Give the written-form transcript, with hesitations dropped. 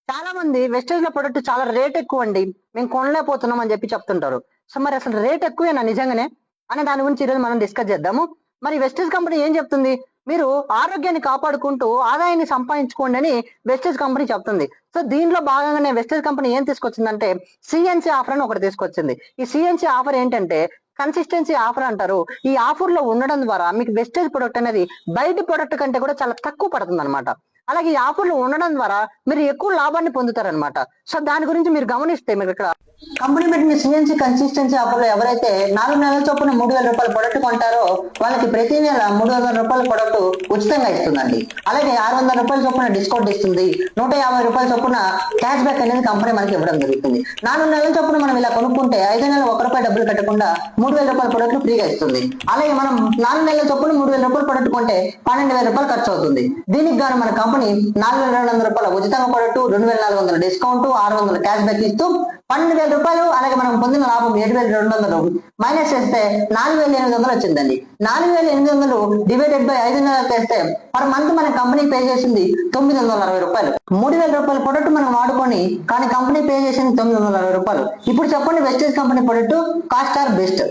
చాలా మంది వెస్టేజ్ లో ప్రొడక్ట్ చాలా రేట్ ఎక్కువ అండి, మేము కొనలేకపోతున్నాం అని చెప్పి చెప్తుంటారు. సో మరి అసలు రేట్ ఎక్కువేనా నిజంగానే అనే దాని గురించి ఈరోజు మనం డిస్కస్ చేద్దాము. మరి వెస్టేజ్ కంపెనీ ఏం చెప్తుంది? మీరు ఆరోగ్యాన్ని కాపాడుకుంటూ ఆదాయాన్ని సంపాదించుకోండి అని వెస్టేజ్ కంపెనీ చెప్తుంది. సో దీనిలో భాగంగానే వెస్టేజ్ కంపెనీ ఏం తీసుకొచ్చిందంటే సిఎన్సి ఆఫర్ అని ఒకటి తీసుకొచ్చింది. ఈ సిఎన్సి ఆఫర్ ఏంటంటే కన్సిస్టెన్సీ ఆఫర్ అంటారు. ఈ ఆఫర్ లో ఉండడం ద్వారా మీకు వెస్టేజ్ ప్రొడక్ట్ అనేది బయట ప్రొడక్ట్ కంటే కూడా చాలా తక్కువ పడుతుంది అనమాట. అలాగే ఈ ఆఫర్లు ఉండడం ద్వారా మీరు ఎక్కువ లాభాన్ని పొందుతారనమాట. సో దాని గురించి మీరు గమనిస్తే మీరు ఇక్కడ కంపెనీ పెట్టిన సిఎన్సి కన్సిస్టెన్సీ ఆఫర్ లో ఎవరైతే 4 నెలల చొప్పున 3,000 రూపాయల ప్రొడక్ట్ కొంటారో వాళ్ళకి ప్రతి నెల 300 రూపాయల ప్రొడక్ట్ ఉచితంగా ఇస్తుందండి. అలాగే 600 రూపాయల చొప్పున డిస్కౌంట్ ఇస్తుంది. 150 రూపాయల చొప్పున క్యాష్ బ్యాక్ అనేది కంపెనీ మనకి ఇవ్వడం జరుగుతుంది. 4 నెలల చొప్పున మనం ఇలా కొనుక్కుంటే 5 నెలలు 1 రూపాయి డబ్బులు కట్టకుండా 3,000 రూపాయల ప్రొడక్ట్ ఫ్రీగా ఇస్తుంది. అలాగే మనం 4 నెలల చొప్పున 3,000 రూపాయల ప్రొడక్ట్ కొంటే 12,000 రూపాయలు ఖర్చు అవుతుంది. దీనికి గాను మన కంపెనీ 4,200 రూపాయల ఉచితంగా ప్రొడక్ట్, 2,400 డిస్కౌంట్, 600 క్యాష్ బ్యాక్ ఇస్తూ 12,000 రూపాయలు, అలాగే మనం పొందిన లాభం 7,200 మైనస్ చేస్తే 4,800 వచ్చిందండి. 4,800 డివైడెడ్ బై 5 నెలలు చేస్తే పర్ మంత్ మన కంపెనీ పే చేసింది 960 రూపాయలు. 3,000 రూపాయల ప్రొడక్ట్ మనం వాడుకొని కానీ కంపెనీ పే చేసింది 960 రూపాయలు. ఇప్పుడు చెప్పండి, wastage company product cost are best?